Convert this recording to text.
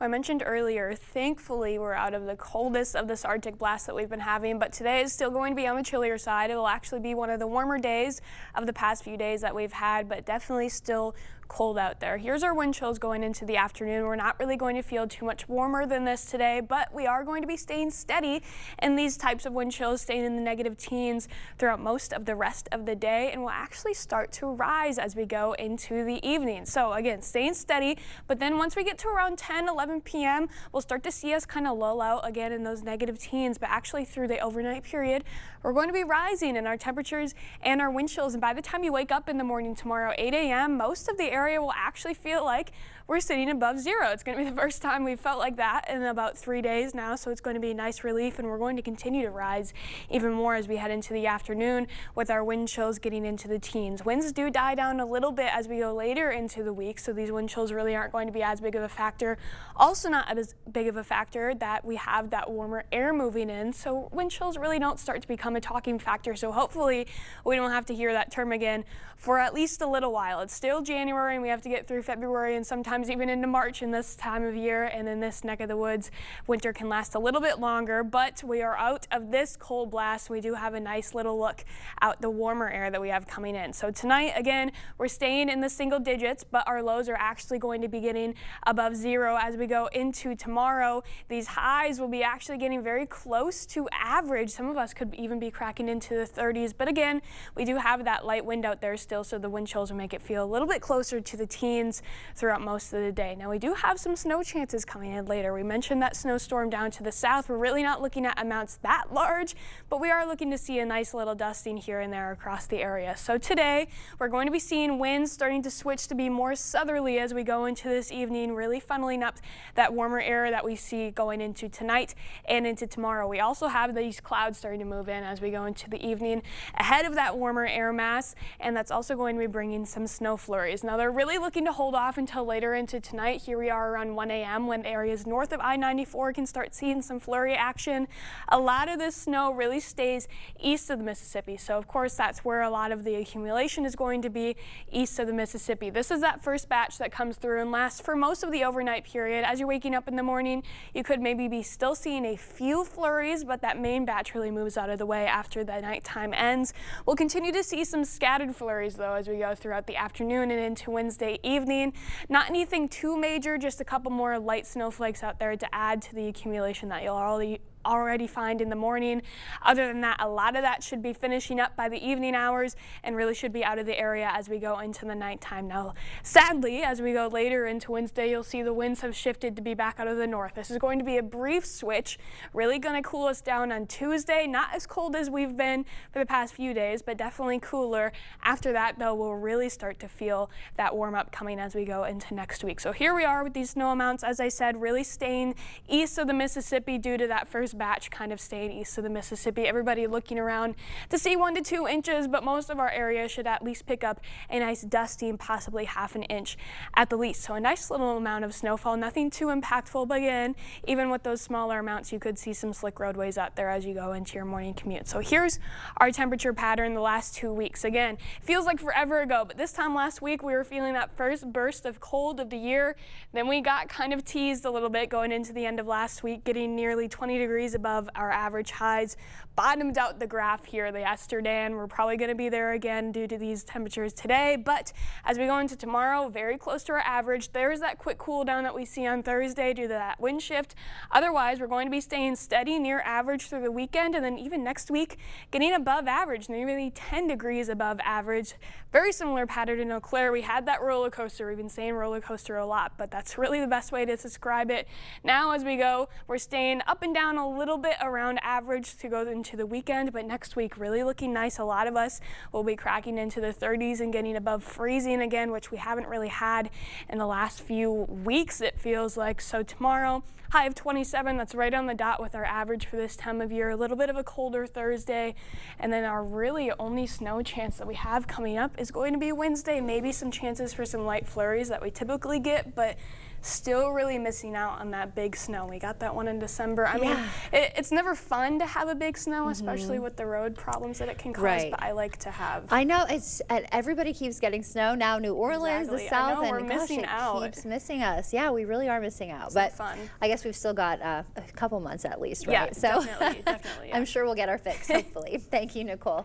I mentioned earlier, thankfully we're out of the coldest of this Arctic blast that we've been having, but today is still going to be on the chillier side. It'll actually be one of the warmer days of the past few days that we've had, but definitely still cold out there. Here's our wind chills going into the afternoon. We're not really going to feel too much warmer than this today, but we are going to be staying steady in these types of wind chills, staying in the negative teens throughout most of the rest of the day, and will actually start to rise as we go into the evening. So again, staying steady, but then once we get to around 10-11 p.m., we'll start to see us kind of lull out again in those negative teens, but actually through the overnight period, we're going to be rising in our temperatures and our wind chills, and by the time you wake up in the morning tomorrow, 8 a.m., most of the area will actually feel like we're sitting above zero. It's going to be the first time we've felt like that in about 3 days now, so it's going to be a nice relief, and we're going to continue to rise even more as we head into the afternoon with our wind chills getting into the teens. Winds do die down a little bit as we go later into the week, so these wind chills really aren't going to be as big of a factor. Also not as big of a factor that we have that warmer air moving in, so wind chills really don't start to become a talking factor, so hopefully we don't have to hear that term again for at least a little while. It's still January and we have to get through February and sometimes even into March in this time of year, and in this neck of the woods, winter can last a little bit longer, but we are out of this cold blast. We do have a nice little look out the warmer air that we have coming in. So tonight, again, we're staying in the single digits, but our lows are actually going to be getting above zero as we go into tomorrow. These highs will be actually getting very close to average. Some of us could even be cracking into the 30s, but again, we do have that light wind out there still, so the wind chills will make it feel a little bit closer to the teens throughout most of the day. Now we do have some snow chances coming in later. We mentioned that snowstorm down to the south. We're really not looking at amounts that large, but we are looking to see a nice little dusting here and there across the area. So today we're going to be seeing winds starting to switch to be more southerly as we go into this evening, really funneling up that warmer air that we see going into tonight and into tomorrow. We also have these clouds starting to move in as we go into the evening ahead of that warmer air mass, and that's also going to be bringing some snow flurries. Now they're really looking to hold off until later into tonight. Here we are around 1 a.m. when areas north of I-94 can start seeing some flurry action. A lot of this snow really stays east of the Mississippi, so of course that's where a lot of the accumulation is going to be, east of the Mississippi. This is that first batch that comes through and lasts for most of the overnight period. As you're waking up in the morning, you could maybe be still seeing a few flurries, but that main batch really moves out of the way after the nighttime ends. We'll continue to see some scattered flurries though as we go throughout the afternoon and into Wednesday evening. Not anything too major, just a couple more light snowflakes out there to add to the accumulation that you'll already find in the morning. Other than that, a lot of that should be finishing up by the evening hours and really should be out of the area as we go into the nighttime. Now, sadly, as we go later into Wednesday, you'll see the winds have shifted to be back out of the north. This is going to be a brief switch, really going to cool us down on Tuesday. Not as cold as we've been for the past few days, but definitely cooler. After that, though, we'll really start to feel that warm up coming as we go into next week. So here we are with these snow amounts, as I said, really staying east of the Mississippi due to that first batch kind of staying east of the Mississippi. Everybody looking around to see 1 to 2 inches, but most of our area should at least pick up a nice dusting, possibly ½ an inch at the least. So a nice little amount of snowfall, nothing too impactful, but again, even with those smaller amounts, you could see some slick roadways out there as you go into your morning commute. So here's our temperature pattern the last 2 weeks. Again, feels like forever ago, but this time last week we were feeling that first burst of cold of the year. Then we got kind of teased a little bit going into the end of last week, getting nearly 20 degrees above our average highs. Bottomed out the graph here yesterday, and we're probably going to be there again due to these temperatures today. But as we go into tomorrow, very close to our average. There's that quick cool down that we see on Thursday due to that wind shift. Otherwise, we're going to be staying steady near average through the weekend, and then even next week getting above average, nearly 10 degrees above average. Very similar pattern in Eau Claire. We had that roller coaster. We've been saying roller coaster a lot, but that's really the best way to describe it. Now as we go, we're staying up and down a little bit around average to go into the weekend, but next week really looking nice. A lot of us will be cracking into the 30s and getting above freezing again, which we haven't really had in the last few weeks, it feels like. So tomorrow, high of 27, that's right on the dot with our average for this time of year. A little bit of a colder Thursday, and then our really only snow chance that we have coming up is going to be Wednesday. Maybe some chances for some light flurries that we typically get, but still really missing out on that big snow. We got that one in December. I mean, Yeah. it's never fun to have a big snow, especially with the road problems that it can cause, Right. but I like to have. I know everybody keeps getting snow now. New Orleans, Exactly. the South, I know, we're and gosh, missing it out. keeps missing us. Yeah, we really are missing out. It's But not fun. I guess we've still got a couple months at least, right? Yeah, definitely, definitely. Yeah. I'm sure we'll get our fix, hopefully. Thank you, Nicole.